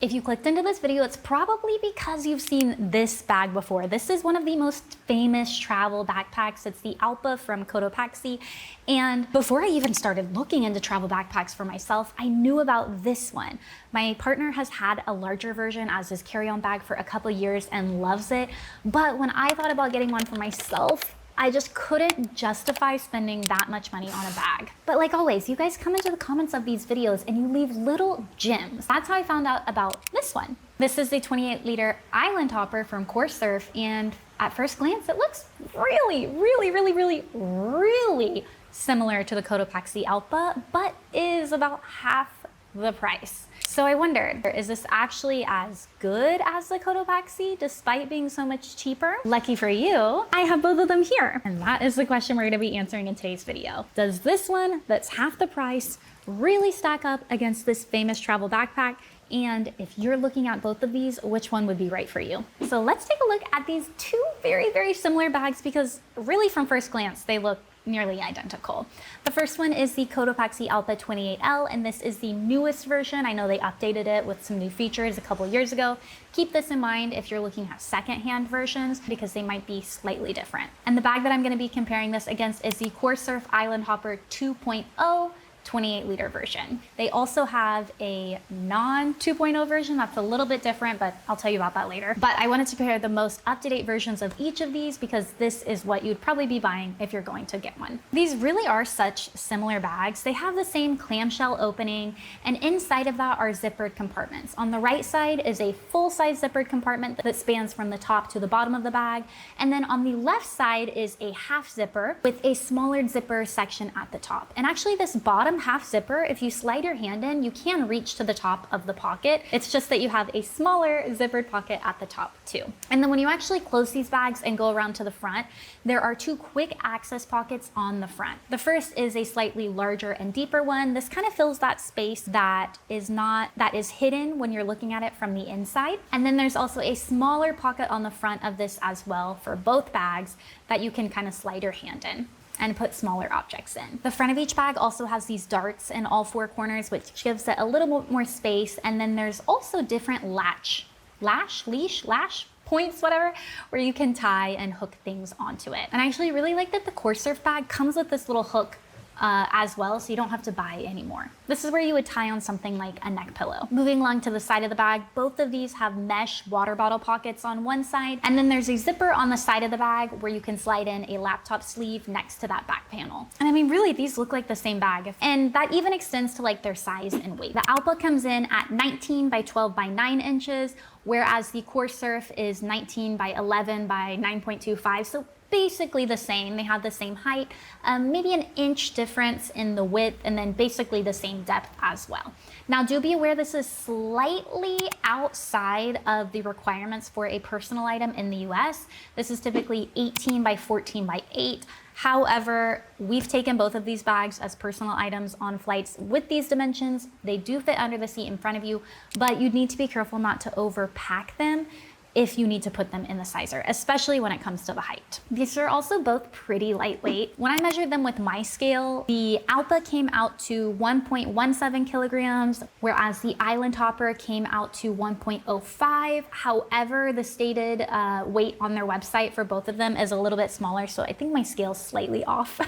If you clicked into this video, it's probably because you've seen this bag before. This is one of the most famous travel backpacks. It's the Allpa from Cotopaxi. And before I even started looking into travel backpacks for myself, I knew about this one. My partner has had a larger version as his carry-on bag for a couple years and loves it. But when I thought about getting one for myself, I just couldn't justify spending that much money on a bag. But like always, you guys come into the comments of these videos and you leave little gems. That's how I found out about this one. This is the 28-liter Island Hopper from COR Surf, and at first glance, it looks really similar to the Cotopaxi Allpa, but is about half the price. So I wondered, is this actually as good as the Cotopaxi despite being so much cheaper? Lucky for you, I have both of them here. And that is the question we're gonna be answering in today's video. Does this one that's half the price really stack up against this famous travel backpack? And if you're looking at both of these, which one would be right for you? So let's take a look at these two very similar bags, because really from first glance, they look nearly identical. The first one is the Cotopaxi Allpa 28L, and this is the newest version. I know they updated it with some new features a couple years ago. Keep this in mind if you're looking at secondhand versions, because they might be slightly different. And the bag that I'm going to be comparing this against is the COR Surf Island Hopper 2.0 28-liter version. They also have a non 2.0 version that's a little bit different, but I'll tell you about that later. But I wanted to compare the most up-to-date versions of each of these because this is what you'd probably be buying if you're going to get one. These really are such similar bags. They have the same clamshell opening, and inside of that are zippered compartments. On the right side is a full-size zippered compartment that spans from the top to the bottom of the bag, and then on the left side is a half zipper with a smaller zipper section at the top. And actually this bottom half zipper, if you slide your hand in, you can reach to the top of the pocket. It's just that you have a smaller zippered pocket at the top too. And then when you actually close these bags and go around to the front, there are two quick access pockets on the front. The first is a slightly larger and deeper one. This kind of fills that space that is hidden when you're looking at it from the inside. And then there's also a smaller pocket on the front of this as well for both bags that you can kind of slide your hand in and put smaller objects in. The front of each bag also has these darts in all four corners, which gives it a little bit more space. And then there's also different lash points, whatever, where you can tie and hook things onto it. And I actually really like that the COR Surf bag comes with this little hook as well, so you don't have to buy anymore. This is where you would tie on something like a neck pillow. Moving along to the side of the bag, both of these have mesh water bottle pockets on one side, and then there's a zipper on the side of the bag where you can slide in a laptop sleeve next to that back panel. And I mean, really, these look like the same bag, and that even extends to like their size and weight. The Allpa comes in at 19 by 12 by 9 inches, whereas the COR Surf is 19 by 11 by 9.25, so basically the same. They have the same height, maybe an inch difference in the width, and then basically the same depth as well. Now, do be aware this is slightly outside of the requirements for a personal item in the US. This is typically 18 by 14 by 8. However, we've taken both of these bags as personal items on flights with these dimensions. They do fit under the seat in front of you, but you'd need to be careful not to overpack them if you need to put them in the sizer, especially when it comes to the height. These are also both pretty lightweight. When I measured them with my scale, the Allpa came out to 1.17 kilograms, whereas the Island Hopper came out to 1.05. However, the stated weight on their website for both of them is a little bit smaller, so I think my scale's slightly off.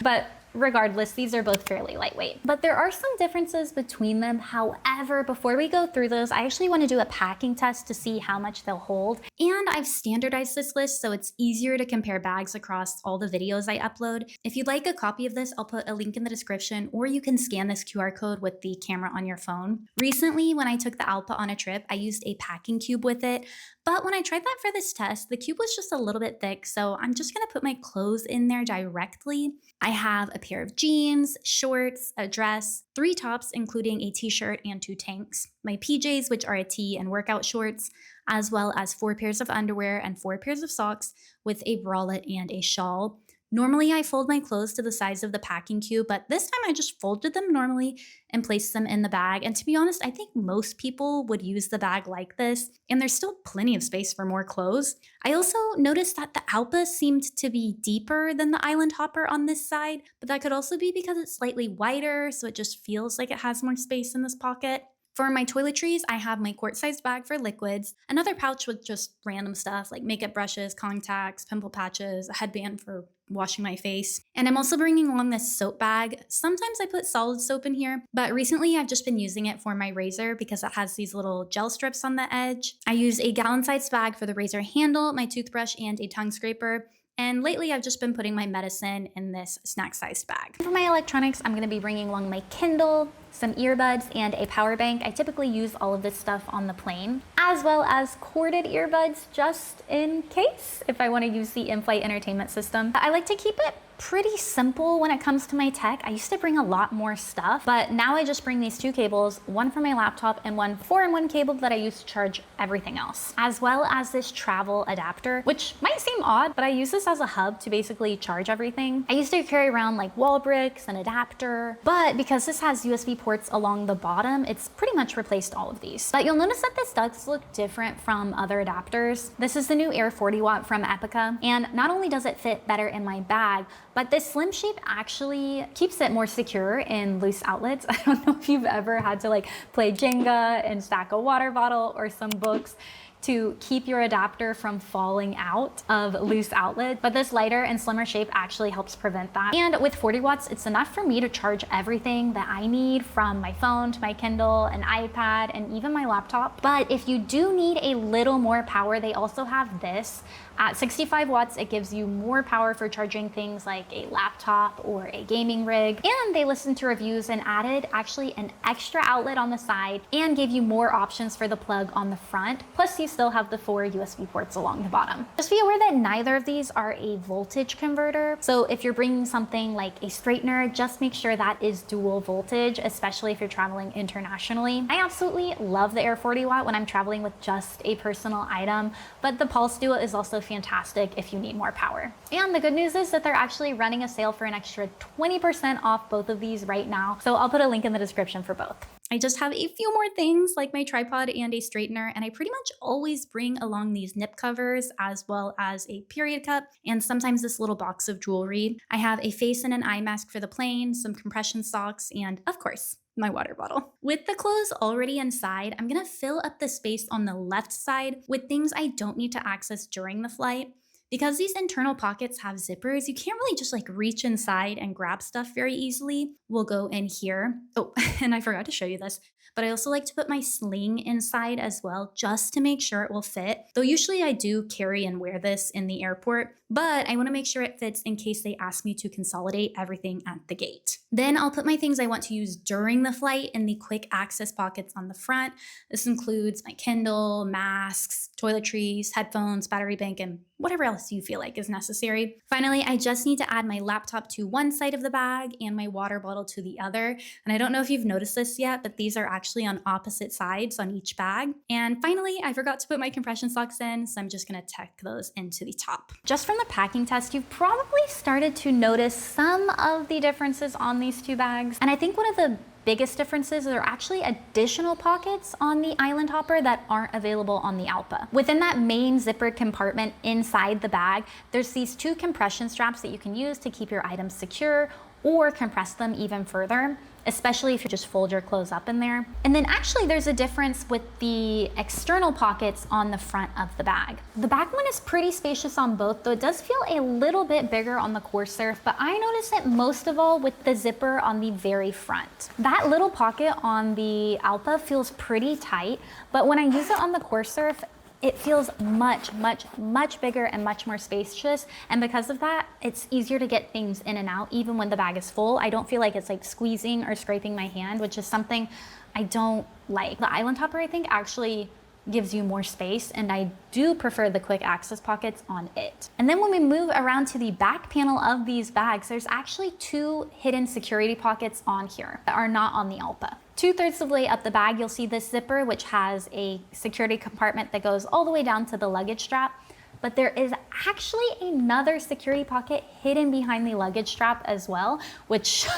But regardless, these are both fairly lightweight. But there are some differences between them. However, before we go through those, I actually want to do a packing test to see how much they'll hold. And I've standardized this list so it's easier to compare bags across all the videos I upload. If you'd like a copy of this, I'll put a link in the description, or you can scan this QR code with the camera on your phone. Recently, when I took the Allpa on a trip, I used a packing cube with it. But when I tried that for this test, the cube was just a little bit thick, so I'm just gonna put my clothes in there directly. I have a pair of jeans, shorts, a dress, 3 tops, including a t-shirt and 2 tanks, my PJs, which are a tee and workout shorts, as well as 4 pairs of underwear and 4 pairs of socks with a bralette and a shawl. Normally, I fold my clothes to the size of the packing cube, but this time I just folded them normally and placed them in the bag. And to be honest, I think most people would use the bag like this, and there's still plenty of space for more clothes. I also noticed that the Allpa seemed to be deeper than the Island Hopper on this side, but that could also be because it's slightly wider, so it just feels like it has more space in this pocket. For my toiletries, I have my quart-sized bag for liquids, another pouch with just random stuff like makeup brushes, contacts, pimple patches, a headband for washing my face. And I'm also bringing along this soap bag. Sometimes I put solid soap in here, but recently I've just been using it for my razor because it has these little gel strips on the edge. I use a gallon-sized bag for the razor handle, my toothbrush, and a tongue scraper. And lately I've just been putting my medicine in this snack-sized bag. For my electronics, I'm gonna be bringing along my Kindle, some earbuds, and a power bank. I typically use all of this stuff on the plane, as well as corded earbuds just in case if I wanna use the in-flight entertainment system. I like to keep it pretty simple when it comes to my tech. I used to bring a lot more stuff, but now I just bring these two cables, one for my laptop and one 4-in-1 cable that I use to charge everything else, as well as this travel adapter, which might seem odd, but I use this as a hub to basically charge everything. I used to carry around like wall bricks, an adapter, but because this has USB ports along the bottom, it's pretty much replaced all of these. But you'll notice that this does look different from other adapters. This is the new Air 40 watt from Epica, and not only does it fit better in my bag, but this slim shape actually keeps it more secure in loose outlets. I don't know if you've ever had to like play Jenga and stack a water bottle or some books to keep your adapter from falling out of loose outlet, but this lighter and slimmer shape actually helps prevent that. And with 40 watts, it's enough for me to charge everything that I need, from my phone to my Kindle, an iPad, and even my laptop. But if you do need a little more power, they also have this. At 65 watts, it gives you more power for charging things like a laptop or a gaming rig. And they listened to reviews and added actually an extra outlet on the side and gave you more options for the plug on the front. Plus you still have the 4 USB ports along the bottom. Just be aware that neither of these are a voltage converter. So if you're bringing something like a straightener, just make sure that is dual voltage, especially if you're traveling internationally. I absolutely love the Air 40 watt when I'm traveling with just a personal item, but the Pulse Duo is also fantastic if you need more power. And the good news is that they're actually running a sale for an extra 20% off both of these right now. So I'll put a link in the description for both. I just have a few more things like my tripod and a straightener, and I pretty much always bring along these nip covers as well as a period cup and sometimes this little box of jewelry. I have a face and an eye mask for the plane, some compression socks, and of course, my water bottle. With the clothes already inside, I'm gonna fill up the space on the left side with things I don't need to access during the flight. Because these internal pockets have zippers, you can't really just like reach inside and grab stuff very easily. We'll go in here. Oh, and I forgot to show you this, but I also like to put my sling inside as well, just to make sure it will fit. Though usually I do carry and wear this in the airport, but I wanna make sure it fits in case they ask me to consolidate everything at the gate. Then I'll put my things I want to use during the flight in the quick access pockets on the front. This includes my Kindle, masks, toiletries, headphones, battery bank, and whatever else you feel like is necessary. Finally, I just need to add my laptop to one side of the bag and my water bottle to the other. And I don't know if you've noticed this yet, but these are actually on opposite sides on each bag. And finally, I forgot to put my compression socks in, so I'm just gonna tack those into the top. Just from the packing test, you've probably started to notice some of the differences on these two bags. And I think one of the biggest differences are actually additional pockets on the Island Hopper that aren't available on the Allpa. Within that main zippered compartment inside the bag, there's these 2 compression straps that you can use to keep your items secure or compress them even further, especially if you just fold your clothes up in there. And then actually there's a difference with the external pockets on the front of the bag. The back one is pretty spacious on both, though it does feel a little bit bigger on the COR Surf, but I notice it most of all with the zipper on the very front. That little pocket on the Allpa feels pretty tight, but when I use it on the COR Surf, it feels much, much, much bigger and much more spacious. And because of that, it's easier to get things in and out even when the bag is full. I don't feel like it's like squeezing or scraping my hand, which is something I don't like. The Island Hopper, I think, actually gives you more space, and I do prefer the quick access pockets on it. And then when we move around to the back panel of these bags, there's actually 2 hidden security pockets on here that are not on the Allpa. 2/3 of the way up the bag, you'll see this zipper, which has a security compartment that goes all the way down to the luggage strap. But there is actually another security pocket hidden behind the luggage strap as well, which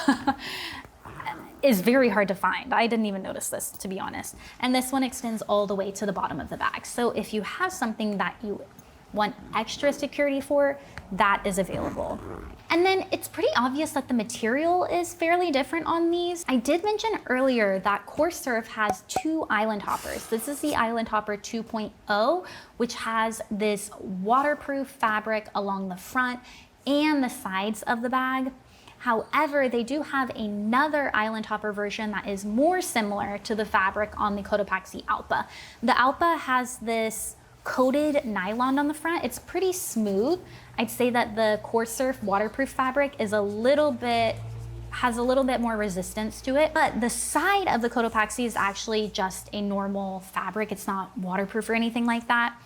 is very hard to find. I didn't even notice this, to be honest. And this one extends all the way to the bottom of the bag. So if you have something that you want extra security for, that is available. And then it's pretty obvious that the material is fairly different on these. I did mention earlier that COR Surf has 2 island hoppers. This is the Island Hopper 2.0, which has this waterproof fabric along the front and the sides of the bag. However, they do have another Island Hopper version that is more similar to the fabric on the Cotopaxi Allpa. The Allpa has this coated nylon on the front. It's pretty smooth. I'd say that the COR Surf waterproof fabric is has a little bit more resistance to it, but the side of the Cotopaxi is actually just a normal fabric. It's not waterproof or anything like that.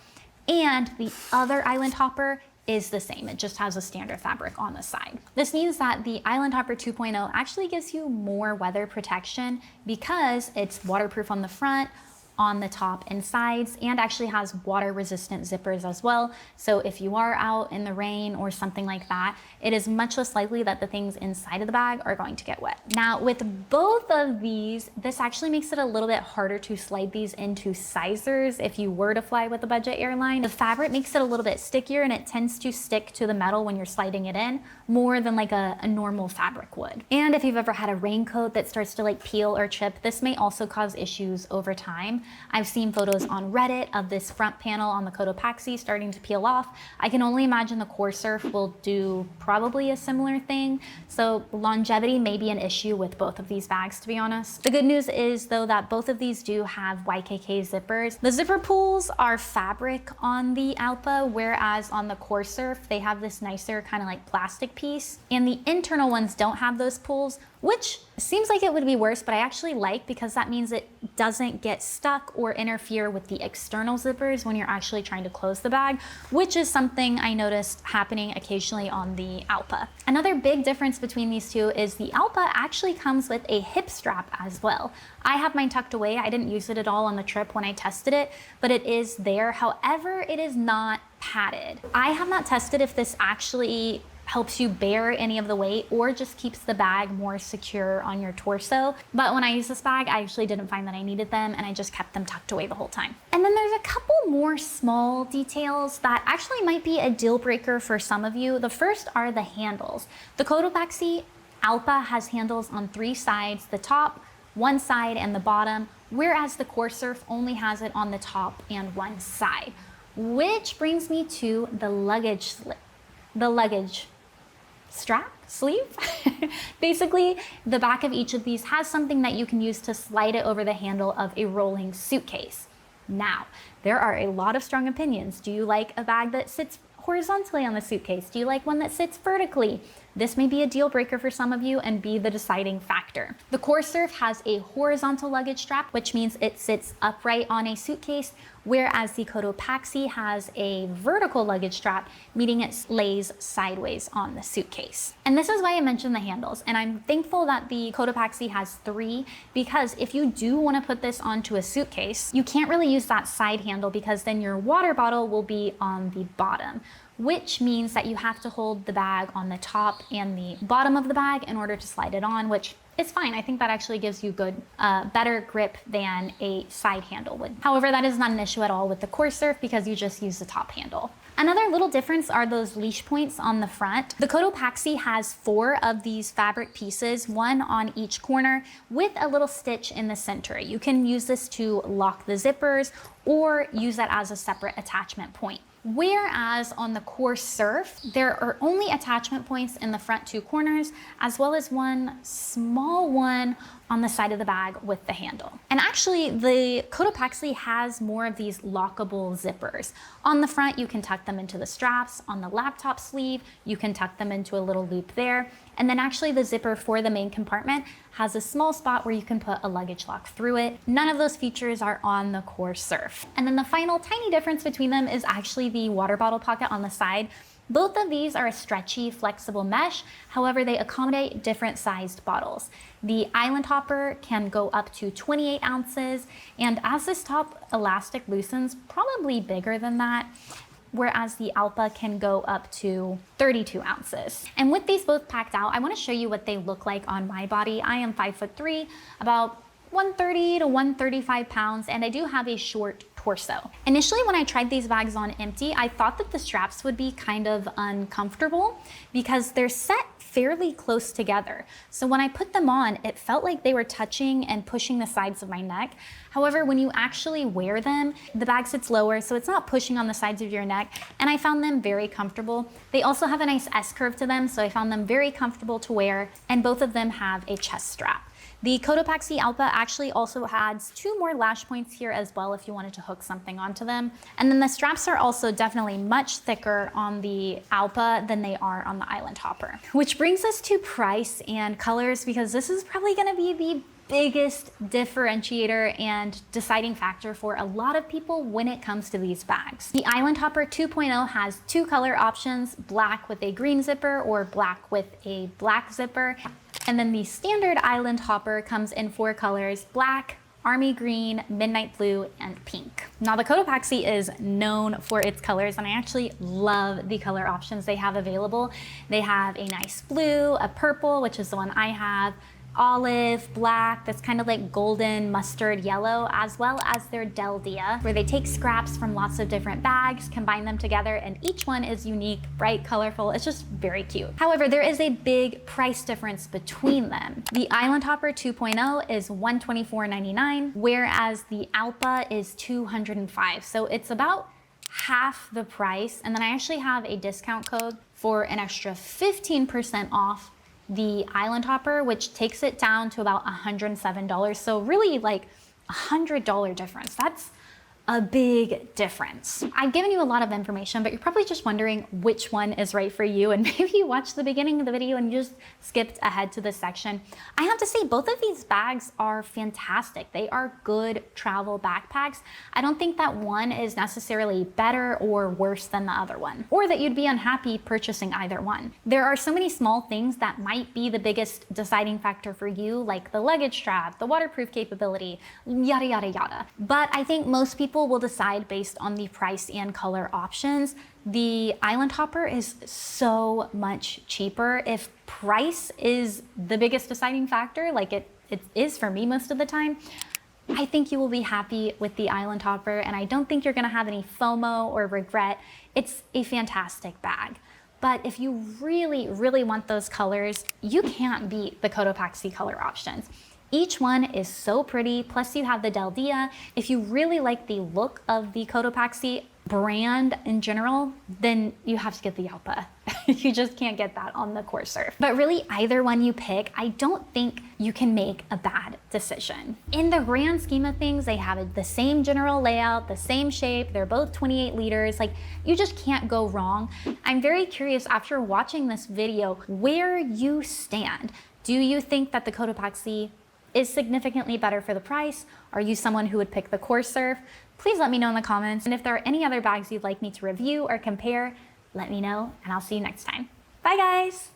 And the other Island Hopper is the same. It just has a standard fabric on the side. This means that the Island Hopper 2.0 actually gives you more weather protection because it's waterproof on the front, on the top and sides, and actually has water resistant zippers as well. So if you are out in the rain or something like that, it is much less likely that the things inside of the bag are going to get wet. Now with both of these, this actually makes it a little bit harder to slide these into sizers if you were to fly with a budget airline. The fabric makes it a little bit stickier and it tends to stick to the metal when you're sliding it in more than like a normal fabric would. And if you've ever had a raincoat that starts to like peel or chip, this may also cause issues over time. I've seen photos on Reddit of this front panel on the Cotopaxi starting to peel off. I can only imagine the COR Surf will do probably a similar thing. So longevity may be an issue with both of these bags, to be honest. The good news is though that both of these do have YKK zippers. The zipper pulls are fabric on the Allpa, whereas on the COR Surf, they have this nicer kind of like plastic piece. And the internal ones don't have those pulls, which seems like it would be worse, but I actually like because that means it doesn't get stuck or interfere with the external zippers when you're actually trying to close the bag, which is something I noticed happening occasionally on the Allpa. Another big difference between these two is the Allpa actually comes with a hip strap as well. I have mine tucked away. I didn't use it at all on the trip when I tested it, but it is there. However, it is not padded. I have not tested if this actually helps you bear any of the weight or just keeps the bag more secure on your torso. But when I used this bag, I actually didn't find that I needed them and I just kept them tucked away the whole time. And then there's a couple more small details that actually might be a deal breaker for some of you. The first are the handles. The Cotopaxi Allpa has handles on 3 sides, the top, one side, and the bottom, whereas the COR Surf only has it on the top and one side. Which brings me to the luggage strap, sleeve. Basically, the back of each of these has something that you can use to slide it over the handle of a rolling suitcase. Now, there are a lot of strong opinions. Do you like a bag that sits horizontally on the suitcase? Do you like one that sits vertically? This may be a deal breaker for some of you and be the deciding factor. The COR Surf has a horizontal luggage strap, which means it sits upright on a suitcase, whereas the Cotopaxi has a vertical luggage strap, meaning it lays sideways on the suitcase. And this is why I mentioned the handles. And I'm thankful that the Cotopaxi has 3, because if you do want to put this onto a suitcase, you can't really use that side handle because then your water bottle will be on the bottom, which means that you have to hold the bag on the top and the bottom of the bag in order to slide it on, which is fine. I think that actually gives you better grip than a side handle would. However, that is not an issue at all with the COR Surf because you just use the top handle. Another little difference are those leash points on the front. The Cotopaxi has 4 of these fabric pieces, 1 on each corner with a little stitch in the center. You can use this to lock the zippers or use that as a separate attachment point. Whereas on the COR Surf, there are only attachment points in the front 2 corners, as well as one small one on the side of the bag with the handle. And actually, the Cotopaxi has more of these lockable zippers. On the front, you can tuck them into the straps. On the laptop sleeve, you can tuck them into a little loop there. And then actually the zipper for the main compartment has a small spot where you can put a luggage lock through it. None of those features are on the COR Surf. And then the final tiny difference between them is actually the water bottle pocket on the side. Both of these are a stretchy, flexible mesh. However, they accommodate different sized bottles. The Island Hopper can go up to 28 ounces, and as this top elastic loosens, probably bigger than that, whereas the Allpa can go up to 32 ounces. And with these both packed out, I want to show you what they look like on my body. I am 5'3", about 130 to 135 pounds, and I do have a short torso. Initially, when I tried these bags on empty, I thought that the straps would be kind of uncomfortable because they're set fairly close together. So when I put them on, it felt like they were touching and pushing the sides of my neck. However, when you actually wear them, the bag sits lower, so it's not pushing on the sides of your neck, and I found them very comfortable. They also have a nice S-curve to them, so I found them very comfortable to wear, and both of them have a chest strap. The Cotopaxi Allpa actually also adds 2 more lash points here as well if you wanted to hook something onto them. And then the straps are also definitely much thicker on the Allpa than they are on the Island Hopper. Which brings us to price and colors, because this is probably gonna be the biggest differentiator and deciding factor for a lot of people when it comes to these bags. The Island Hopper 2.0 has 2 color options, black with a green zipper or black with a black zipper. And then the standard Island Hopper comes in 4 colors: black, army green, midnight blue, and pink. Now the Cotopaxi is known for its colors, and I actually love the color options they have available. They have a nice blue, a purple, which is the one I have, olive, black, that's kind of like golden mustard yellow, as well as their tldw, where they take scraps from lots of different bags, combine them together, and each one is unique, bright, colorful. It's just very cute. However, there is a big price difference between them. The Island Hopper 2.0 is $124.99, whereas the Allpa is $205. So it's about half the price. And then I actually have a discount code for an extra 15% off the Island Hopper, which takes it down to about $107. So really like $100 difference. That's a big difference. I've given you a lot of information, but you're probably just wondering which one is right for you, and maybe you watched the beginning of the video and you just skipped ahead to this section. I have to say, both of these bags are fantastic. They are good travel backpacks. I don't think that one is necessarily better or worse than the other one, or that you'd be unhappy purchasing either one. There are so many small things that might be the biggest deciding factor for you, like the luggage strap, the waterproof capability, yada, yada, yada. But I think most people will decide based on the price and color options. The Island Hopper is so much cheaper. If price is the biggest deciding factor, like it is for me most of the time, I think you will be happy with the Island Hopper, and I don't think you're gonna have any FOMO or regret. It's a fantastic bag. But if you really, really want those colors, you can't beat the Cotopaxi color options. Each one is so pretty, plus you have the tldw. If you really like the look of the Cotopaxi brand in general, then you have to get the Allpa. You just can't get that on the COR Surf. But really, either one you pick, I don't think you can make a bad decision. In the grand scheme of things, they have the same general layout, the same shape, they're both 28 liters, like you just can't go wrong. I'm very curious, after watching this video, where you stand. Do you think that the Cotopaxi is significantly better for the price? Are you someone who would pick the COR Surf? Please let me know in the comments. And if there are any other bags you'd like me to review or compare, let me know, and I'll see you next time. Bye guys!